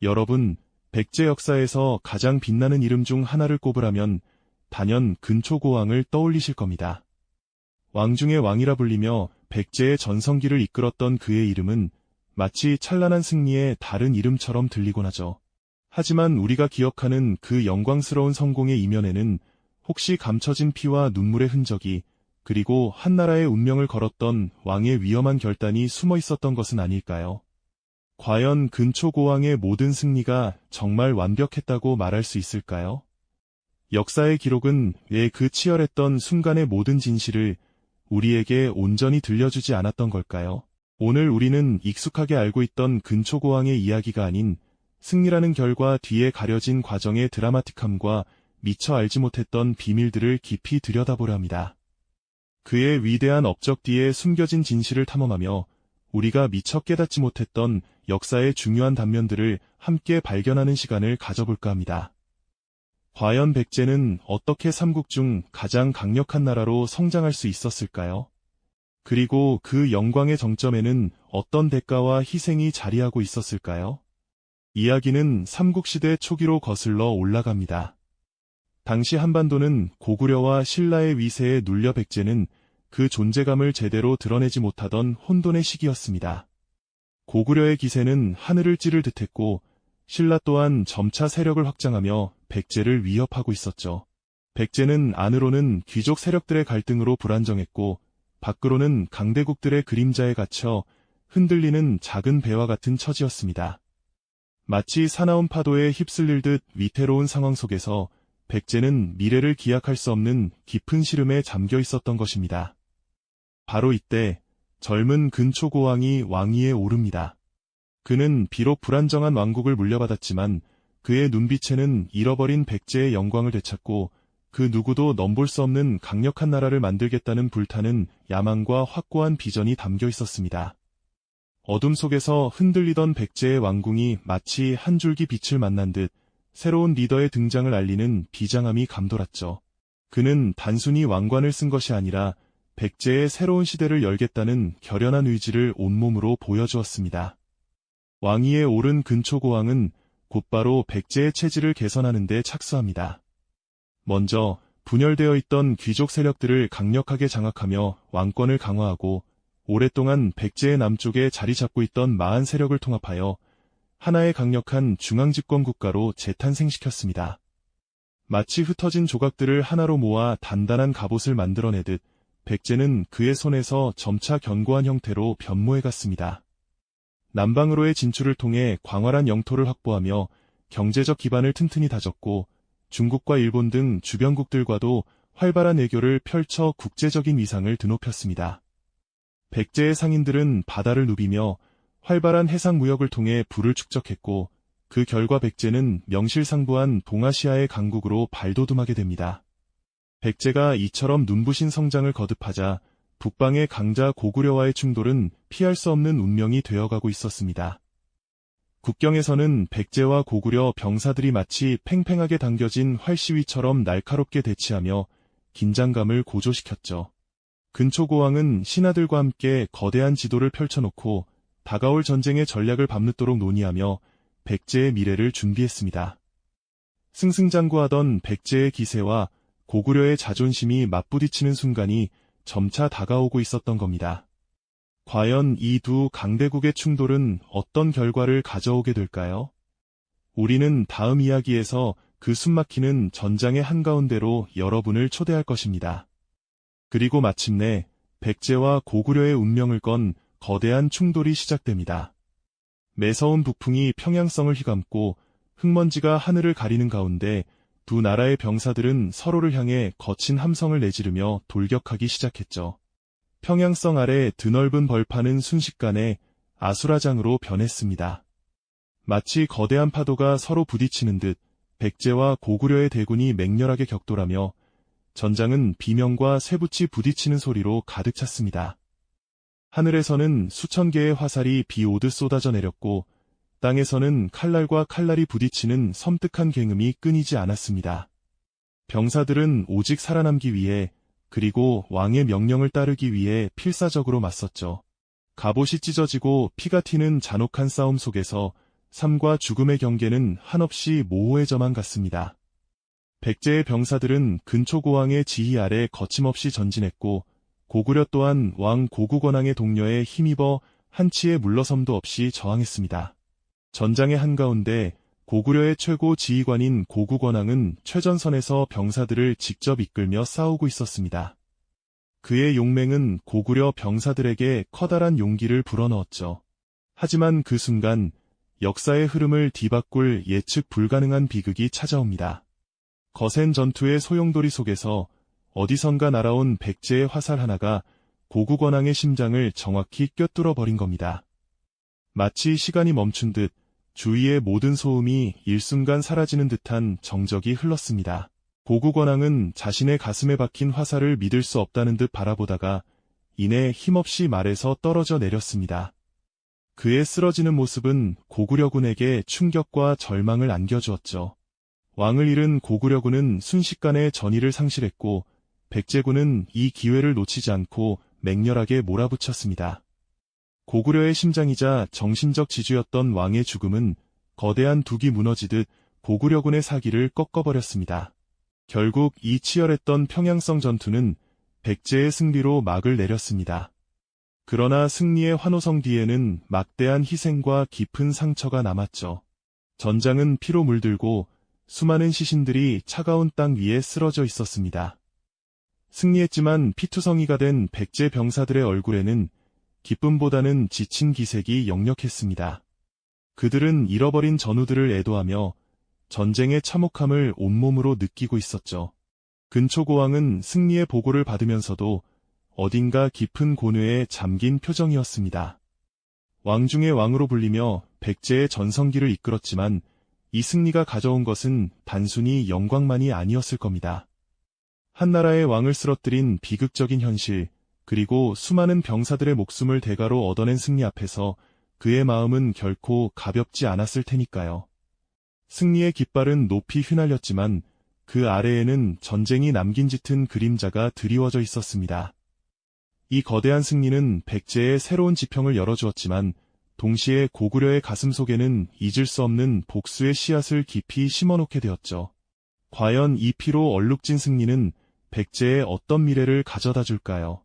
여러분, 백제 역사에서 가장 빛나는 이름 중 하나를 꼽으라면 단연 근초고왕을 떠올리실 겁니다. 왕 중의 왕이라 불리며 백제의 전성기를 이끌었던 그의 이름은 마치 찬란한 승리의 다른 이름처럼 들리곤 하죠. 하지만 우리가 기억하는 그 영광스러운 성공의 이면에는 혹시 감춰진 피와 눈물의 흔적이, 그리고 한나라의 운명을 걸었던 왕의 위험한 결단이 숨어 있었던 것은 아닐까요? 과연 근초고왕의 모든 승리가 정말 완벽했다고 말할 수 있을까요? 역사의 기록은 왜 그 치열했던 순간의 모든 진실을 우리에게 온전히 들려주지 않았던 걸까요? 오늘 우리는 익숙하게 알고 있던 근초고왕의 이야기가 아닌 승리라는 결과 뒤에 가려진 과정의 드라마틱함과 미처 알지 못했던 비밀들을 깊이 들여다보려 합니다. 그의 위대한 업적 뒤에 숨겨진 진실을 탐험하며 우리가 미처 깨닫지 못했던 역사의 중요한 단면들을 함께 발견하는 시간을 가져볼까 합니다. 과연 백제는 어떻게 삼국 중 가장 강력한 나라로 성장할 수 있었을까요? 그리고 그 영광의 정점에는 어떤 대가와 희생이 자리하고 있었을까요? 이야기는 삼국시대 초기로 거슬러 올라갑니다. 당시 한반도는 고구려와 신라의 위세에 눌려 백제는 그 존재감을 제대로 드러내지 못하던 혼돈의 시기였습니다. 고구려의 기세는 하늘을 찌를 듯했고 신라 또한 점차 세력을 확장하며 백제를 위협하고 있었죠. 백제는 안으로는 귀족 세력들의 갈등으로 불안정했고 밖으로는 강대국들의 그림자에 갇혀 흔들리는 작은 배와 같은 처지였습니다. 마치 사나운 파도에 휩쓸릴 듯 위태로운 상황 속에서 백제는 미래를 기약할 수 없는 깊은 시름에 잠겨 있었던 것입니다. 바로 이때 젊은 근초고왕이 왕위에 오릅니다. 그는 비록 불안정한 왕국을 물려받았지만 그의 눈빛에는 잃어버린 백제의 영광을 되찾고 그 누구도 넘볼 수 없는 강력한 나라를 만들겠다는 불타는 야망과 확고한 비전이 담겨 있었습니다. 어둠 속에서 흔들리던 백제의 왕궁이 마치 한 줄기 빛을 만난 듯 새로운 리더의 등장을 알리는 비장함이 감돌았죠. 그는 단순히 왕관을 쓴 것이 아니라 백제의 새로운 시대를 열겠다는 결연한 의지를 온몸으로 보여주었습니다. 왕위에 오른 근초고왕은 곧바로 백제의 체질을 개선하는 데 착수합니다. 먼저 분열되어 있던 귀족 세력들을 강력하게 장악하며 왕권을 강화하고 오랫동안 백제의 남쪽에 자리 잡고 있던 마한 세력을 통합하여 하나의 강력한 중앙집권 국가로 재탄생시켰습니다. 마치 흩어진 조각들을 하나로 모아 단단한 갑옷을 만들어내듯 백제는 그의 손에서 점차 견고한 형태로 변모해갔습니다. 남방으로의 진출을 통해 광활한 영토를 확보하며 경제적 기반을 튼튼히 다졌고 중국과 일본 등 주변국들과도 활발한 외교를 펼쳐 국제적인 위상을 드높였습니다. 백제의 상인들은 바다를 누비며 활발한 해상 무역을 통해 부를 축적했고 그 결과 백제는 명실상부한 동아시아의 강국으로 발돋움하게 됩니다. 백제가 이처럼 눈부신 성장을 거듭하자 북방의 강자 고구려와의 충돌은 피할 수 없는 운명이 되어가고 있었습니다. 국경에서는 백제와 고구려 병사들이 마치 팽팽하게 당겨진 활시위처럼 날카롭게 대치하며 긴장감을 고조시켰죠. 근초고왕은 신하들과 함께 거대한 지도를 펼쳐놓고 다가올 전쟁의 전략을 밤늦도록 논의하며 백제의 미래를 준비했습니다. 승승장구하던 백제의 기세와 고구려의 자존심이 맞부딪히는 순간이 점차 다가오고 있었던 겁니다. 과연 이 두 강대국의 충돌은 어떤 결과를 가져오게 될까요? 우리는 다음 이야기에서 그 숨막히는 전장의 한가운데로 여러분을 초대할 것입니다. 그리고 마침내 백제와 고구려의 운명을 건 거대한 충돌이 시작됩니다. 매서운 북풍이 평양성을 휘감고 흙먼지가 하늘을 가리는 가운데 두 나라의 병사들은 서로를 향해 거친 함성을 내지르며 돌격하기 시작했죠. 평양성 아래 드넓은 벌판은 순식간에 아수라장으로 변했습니다. 마치 거대한 파도가 서로 부딪히는 듯 백제와 고구려의 대군이 맹렬하게 격돌하며 전장은 비명과 쇠붙이 부딪히는 소리로 가득 찼습니다. 하늘에서는 수천 개의 화살이 비 오듯 쏟아져 내렸고 땅에서는 칼날과 칼날이 부딪히는 섬뜩한 굉음이 끊이지 않았습니다. 병사들은 오직 살아남기 위해 그리고 왕의 명령을 따르기 위해 필사적으로 맞섰죠. 갑옷이 찢어지고 피가 튀는 잔혹한 싸움 속에서 삶과 죽음의 경계는 한없이 모호해져만 갔습니다. 백제의 병사들은 근초고왕의 지휘 아래 거침없이 전진했고 고구려 또한 왕 고구권왕의 동료에 힘입어 한치의 물러섬도 없이 저항했습니다. 전장의 한가운데 고구려의 최고 지휘관인 고구권왕은 최전선에서 병사들을 직접 이끌며 싸우고 있었습니다. 그의 용맹은 고구려 병사들에게 커다란 용기를 불어넣었죠. 하지만 그 순간 역사의 흐름을 뒤바꿀 예측 불가능한 비극이 찾아옵니다. 거센 전투의 소용돌이 속에서 어디선가 날아온 백제의 화살 하나가 고구권왕의 심장을 정확히 꿰뚫어 버린 겁니다. 마치 시간이 멈춘 듯 주위의 모든 소음이 일순간 사라지는 듯한 정적이 흘렀습니다. 고구권왕은 자신의 가슴에 박힌 화살을 믿을 수 없다는 듯 바라보다가 이내 힘없이 말에서 떨어져 내렸습니다. 그의 쓰러지는 모습은 고구려군에게 충격과 절망을 안겨주었죠. 왕을 잃은 고구려군은 순식간에 전의를 상실했고 백제군은 이 기회를 놓치지 않고 맹렬하게 몰아붙였습니다. 고구려의 심장이자 정신적 지주였던 왕의 죽음은 거대한 둑이 무너지듯 고구려군의 사기를 꺾어버렸습니다. 결국 이 치열했던 평양성 전투는 백제의 승리로 막을 내렸습니다. 그러나 승리의 환호성 뒤에는 막대한 희생과 깊은 상처가 남았죠. 전장은 피로 물들고 수많은 시신들이 차가운 땅 위에 쓰러져 있었습니다. 승리했지만 피투성이가 된 백제 병사들의 얼굴에는 기쁨보다는 지친 기색이 역력했습니다. 그들은 잃어버린 전우들을 애도하며 전쟁의 참혹함을 온몸으로 느끼고 있었죠. 근초고왕은 승리의 보고를 받으면서도 어딘가 깊은 고뇌에 잠긴 표정이었습니다. 왕 중의 왕으로 불리며 백제의 전성기를 이끌었지만 이 승리가 가져온 것은 단순히 영광만이 아니었을 겁니다. 한나라의 왕을 쓰러뜨린 비극적인 현실, 그리고 수많은 병사들의 목숨을 대가로 얻어낸 승리 앞에서 그의 마음은 결코 가볍지 않았을 테니까요. 승리의 깃발은 높이 휘날렸지만 그 아래에는 전쟁이 남긴 짙은 그림자가 드리워져 있었습니다. 이 거대한 승리는 백제의 새로운 지평을 열어주었지만 동시에 고구려의 가슴 속에는 잊을 수 없는 복수의 씨앗을 깊이 심어놓게 되었죠. 과연 이 피로 얼룩진 승리는 백제의 어떤 미래를 가져다 줄까요?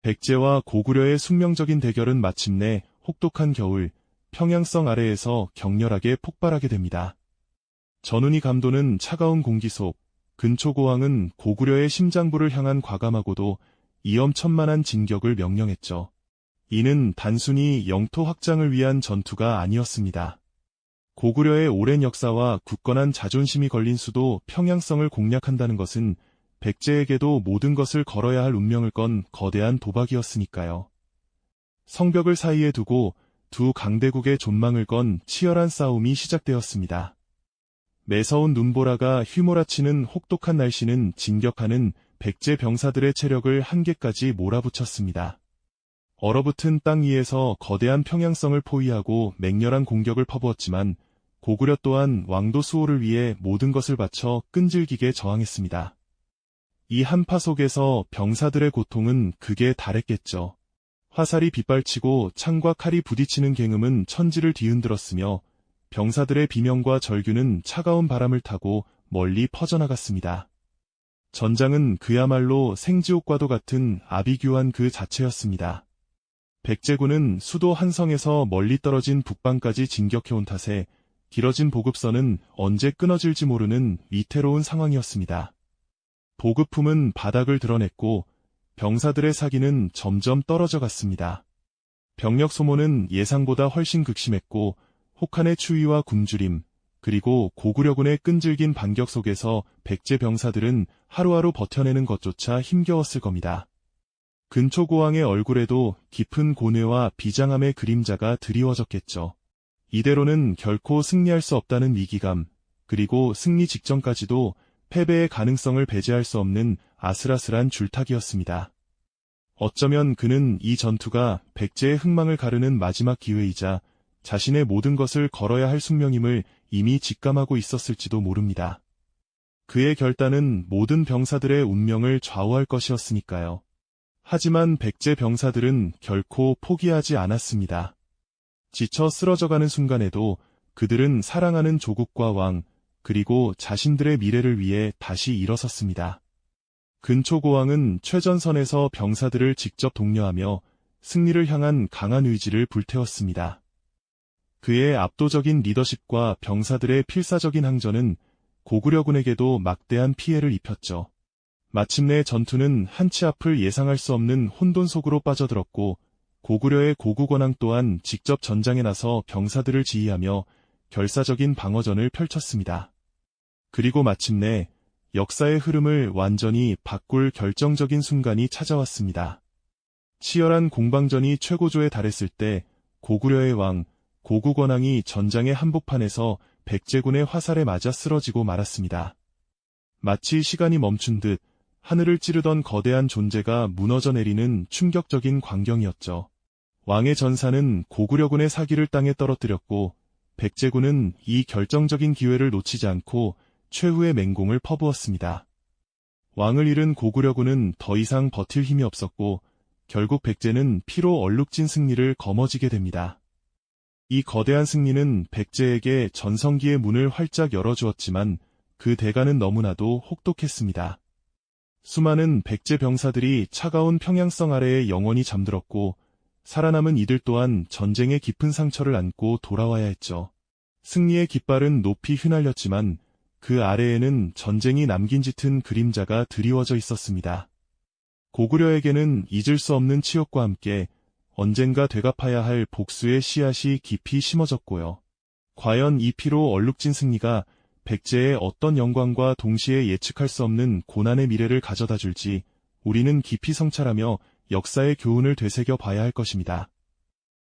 백제와 고구려의 숙명적인 대결은 마침내 혹독한 겨울, 평양성 아래에서 격렬하게 폭발하게 됩니다. 전운이 감도는 차가운 공기 속, 근초고왕은 고구려의 심장부를 향한 과감하고도 이엄천만한 진격을 명령했죠. 이는 단순히 영토 확장을 위한 전투가 아니었습니다. 고구려의 오랜 역사와 굳건한 자존심이 걸린 수도 평양성을 공략한다는 것은 백제에게도 모든 것을 걸어야 할 운명을 건 거대한 도박이었으니까요. 성벽을 사이에 두고 두 강대국의 존망을 건 치열한 싸움이 시작되었습니다. 매서운 눈보라가 휘몰아치는 혹독한 날씨는 진격하는 백제 병사들의 체력을 한계까지 몰아붙였습니다. 얼어붙은 땅 위에서 거대한 평양성을 포위하고 맹렬한 공격을 퍼부었지만 고구려 또한 왕도 수호를 위해 모든 것을 바쳐 끈질기게 저항했습니다. 이 한파 속에서 병사들의 고통은 극에 달했겠죠. 화살이 빗발치고 창과 칼이 부딪히는 갱음은 천지를 뒤흔들었으며 병사들의 비명과 절규는 차가운 바람을 타고 멀리 퍼져나갔습니다. 전장은 그야말로 생지옥과도 같은 아비규환 그 자체였습니다. 백제군은 수도 한성에서 멀리 떨어진 북방까지 진격해온 탓에 길어진 보급선은 언제 끊어질지 모르는 위태로운 상황이었습니다. 보급품은 바닥을 드러냈고 병사들의 사기는 점점 떨어져 갔습니다. 병력 소모는 예상보다 훨씬 극심했고 혹한의 추위와 굶주림, 그리고 고구려군의 끈질긴 반격 속에서 백제 병사들은 하루하루 버텨내는 것조차 힘겨웠을 겁니다. 근초고왕의 얼굴에도 깊은 고뇌와 비장함의 그림자가 드리워졌겠죠. 이대로는 결코 승리할 수 없다는 위기감, 그리고 승리 직전까지도 패배의 가능성을 배제할 수 없는 아슬아슬한 줄타기였습니다. 어쩌면 그는 이 전투가 백제의 흥망을 가르는 마지막 기회이자 자신의 모든 것을 걸어야 할 숙명임을 이미 직감하고 있었을지도 모릅니다. 그의 결단은 모든 병사들의 운명을 좌우할 것이었으니까요. 하지만 백제 병사들은 결코 포기하지 않았습니다. 지쳐 쓰러져가는 순간에도 그들은 사랑하는 조국과 왕, 그리고 자신들의 미래를 위해 다시 일어섰습니다. 근초고왕은 최전선에서 병사들을 직접 독려하며 승리를 향한 강한 의지를 불태웠습니다. 그의 압도적인 리더십과 병사들의 필사적인 항전은 고구려군에게도 막대한 피해를 입혔죠. 마침내 전투는 한치 앞을 예상할 수 없는 혼돈 속으로 빠져들었고, 고구려의 고구권왕 또한 직접 전장에 나서 병사들을 지휘하며 결사적인 방어전을 펼쳤습니다. 그리고 마침내 역사의 흐름을 완전히 바꿀 결정적인 순간이 찾아왔습니다. 치열한 공방전이 최고조에 달했을 때 고구려의 왕, 고구권왕이 전장의 한복판에서 백제군의 화살에 맞아 쓰러지고 말았습니다. 마치 시간이 멈춘 듯 하늘을 찌르던 거대한 존재가 무너져 내리는 충격적인 광경이었죠. 왕의 전사는 고구려군의 사기를 땅에 떨어뜨렸고, 백제군은 이 결정적인 기회를 놓치지 않고 최후의 맹공을 퍼부었습니다. 왕을 잃은 고구려군은 더 이상 버틸 힘이 없었고, 결국 백제는 피로 얼룩진 승리를 거머쥐게 됩니다. 이 거대한 승리는 백제에게 전성기의 문을 활짝 열어주었지만 그 대가는 너무나도 혹독했습니다. 수많은 백제 병사들이 차가운 평양성 아래에 영원히 잠들었고, 살아남은 이들 또한 전쟁의 깊은 상처를 안고 돌아와야 했죠. 승리의 깃발은 높이 휘날렸지만 그 아래에는 전쟁이 남긴 짙은 그림자가 드리워져 있었습니다. 고구려에게는 잊을 수 없는 치욕과 함께 언젠가 되갚아야 할 복수의 씨앗이 깊이 심어졌고요. 과연 이 피로 얼룩진 승리가 백제의 어떤 영광과 동시에 예측할 수 없는 고난의 미래를 가져다 줄지 우리는 깊이 성찰하며 역사의 교훈을 되새겨 봐야 할 것입니다.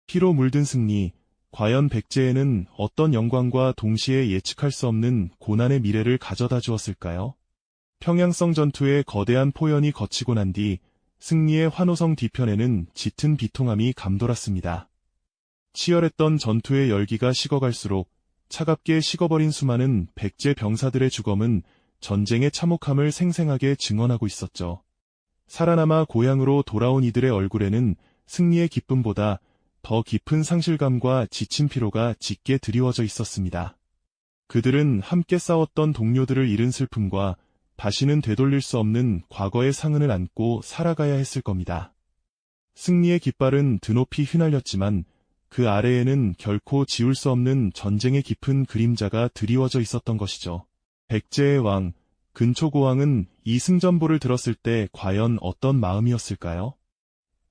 피로 물든 승리, 과연 백제에는 어떤 영광과 동시에 예측할 수 없는 고난의 미래를 가져다 주었을까요? 평양성 전투의 거대한 포연이 거치고 난 뒤 승리의 환호성 뒤편에는 짙은 비통함이 감돌았습니다. 치열했던 전투의 열기가 식어갈수록 차갑게 식어버린 수많은 백제 병사들의 죽음은 전쟁의 참혹함을 생생하게 증언하고 있었죠. 살아남아 고향으로 돌아온 이들의 얼굴에는 승리의 기쁨보다 더 깊은 상실감과 지친 피로가 짙게 드리워져 있었습니다. 그들은 함께 싸웠던 동료들을 잃은 슬픔과 다시는 되돌릴 수 없는 과거의 상흔을 안고 살아가야 했을 겁니다. 승리의 깃발은 드높이 휘날렸지만 그 아래에는 결코 지울 수 없는 전쟁의 깊은 그림자가 드리워져 있었던 것이죠. 백제의 왕, 근초고왕은 이 승전보를 들었을 때 과연 어떤 마음이었을까요?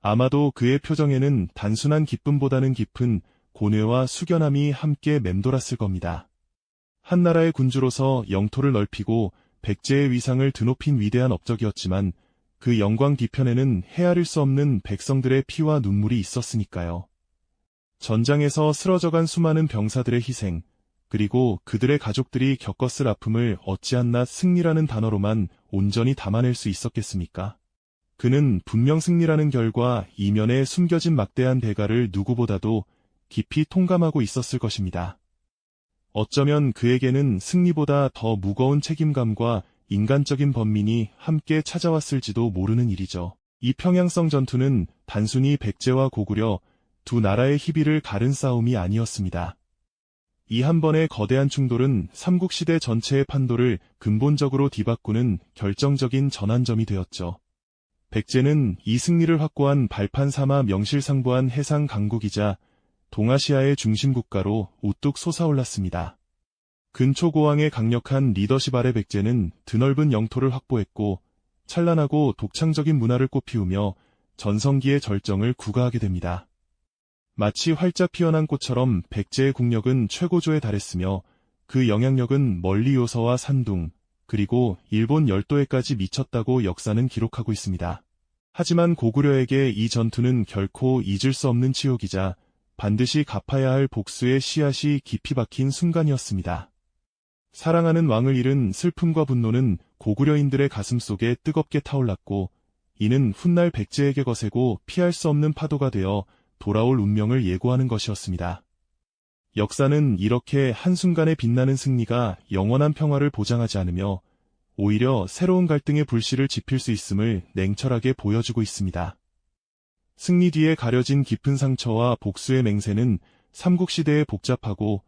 아마도 그의 표정에는 단순한 기쁨보다는 깊은 고뇌와 숙연함이 함께 맴돌았을 겁니다. 한 나라의 군주로서 영토를 넓히고 백제의 위상을 드높인 위대한 업적이었지만 그 영광 뒤편에는 헤아릴 수 없는 백성들의 피와 눈물이 있었으니까요. 전장에서 쓰러져간 수많은 병사들의 희생, 그리고 그들의 가족들이 겪었을 아픔을 어찌한낱 승리라는 단어로만 온전히 담아낼 수 있었겠습니까? 그는 분명 승리라는 결과 이면에 숨겨진 막대한 대가를 누구보다도 깊이 통감하고 있었을 것입니다. 어쩌면 그에게는 승리보다 더 무거운 책임감과 인간적인 번민이 함께 찾아왔을지도 모르는 일이죠. 이 평양성 전투는 단순히 백제와 고구려 두 나라의 희비를 가른 싸움이 아니었습니다. 이 한 번의 거대한 충돌은 삼국시대 전체의 판도를 근본적으로 뒤바꾸는 결정적인 전환점이 되었죠. 백제는 이 승리를 확고한 발판 삼아 명실상부한 해상 강국이자 동아시아의 중심 국가로 우뚝 솟아올랐습니다. 근초고왕의 강력한 리더십 아래 백제는 드넓은 영토를 확보했고 찬란하고 독창적인 문화를 꽃피우며 전성기의 절정을 구가하게 됩니다. 마치 활짝 피어난 꽃처럼 백제의 국력은 최고조에 달했으며 그 영향력은 멀리 요서와 산둥, 그리고 일본 열도에까지 미쳤다고 역사는 기록하고 있습니다. 하지만 고구려에게 이 전투는 결코 잊을 수 없는 치욕이자 반드시 갚아야 할 복수의 씨앗이 깊이 박힌 순간이었습니다. 사랑하는 왕을 잃은 슬픔과 분노는 고구려인들의 가슴 속에 뜨겁게 타올랐고 이는 훗날 백제에게 거세고 피할 수 없는 파도가 되어 돌아올 운명을 예고하는 것이었습니다. 역사는 이렇게 한순간에 빛나는 승리가 영원한 평화를 보장하지 않으며 오히려 새로운 갈등의 불씨를 지필 수 있음을 냉철하게 보여주고 있습니다. 승리 뒤에 가려진 깊은 상처와 복수의 맹세는 삼국시대의 복잡하고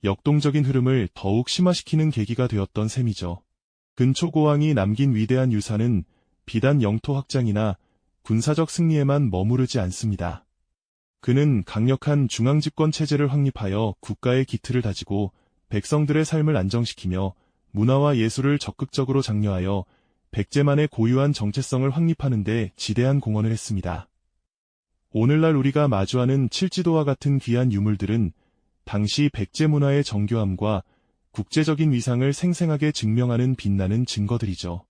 역동적인 흐름을 더욱 심화시키는 계기가 되었던 셈이죠. 근초고왕이 남긴 위대한 유산은 비단 영토 확장이나 군사적 승리에만 머무르지 않습니다. 그는 강력한 중앙집권 체제를 확립하여 국가의 기틀을 다지고 백성들의 삶을 안정시키며 문화와 예술을 적극적으로 장려하여 백제만의 고유한 정체성을 확립하는 데 지대한 공헌을 했습니다. 오늘날 우리가 마주하는 칠지도와 같은 귀한 유물들은 당시 백제 문화의 정교함과 국제적인 위상을 생생하게 증명하는 빛나는 증거들이죠.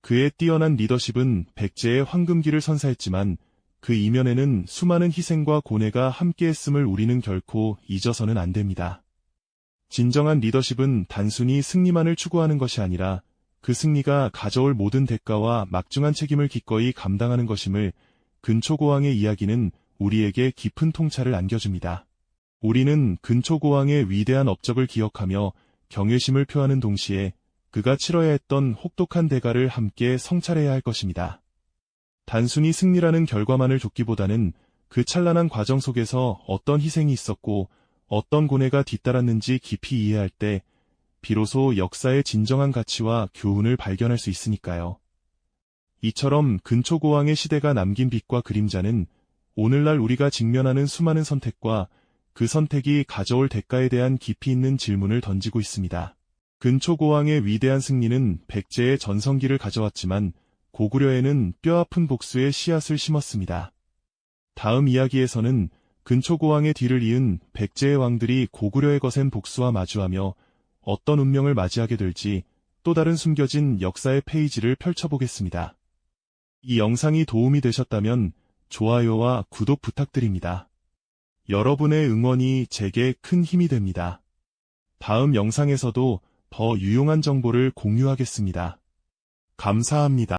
그의 뛰어난 리더십은 백제의 황금기를 선사했지만 그 이면에는 수많은 희생과 고뇌가 함께했음을 우리는 결코 잊어서는 안 됩니다. 진정한 리더십은 단순히 승리만을 추구하는 것이 아니라 그 승리가 가져올 모든 대가와 막중한 책임을 기꺼이 감당하는 것임을 근초고왕의 이야기는 우리에게 깊은 통찰을 안겨줍니다. 우리는 근초고왕의 위대한 업적을 기억하며 경외심을 표하는 동시에 그가 치러야 했던 혹독한 대가를 함께 성찰해야 할 것입니다. 단순히 승리라는 결과만을 좇기보다는 그 찬란한 과정 속에서 어떤 희생이 있었고 어떤 고뇌가 뒤따랐는지 깊이 이해할 때 비로소 역사의 진정한 가치와 교훈을 발견할 수 있으니까요. 이처럼 근초고왕의 시대가 남긴 빛과 그림자는 오늘날 우리가 직면하는 수많은 선택과 그 선택이 가져올 대가에 대한 깊이 있는 질문을 던지고 있습니다. 근초고왕의 위대한 승리는 백제의 전성기를 가져왔지만 고구려에는 뼈아픈 복수의 씨앗을 심었습니다. 다음 이야기에서는 근초고왕의 뒤를 이은 백제의 왕들이 고구려의 거센 복수와 마주하며 어떤 운명을 맞이하게 될지 또 다른 숨겨진 역사의 페이지를 펼쳐보겠습니다. 이 영상이 도움이 되셨다면 좋아요와 구독 부탁드립니다. 여러분의 응원이 제게 큰 힘이 됩니다. 다음 영상에서도 더 유용한 정보를 공유하겠습니다. 감사합니다.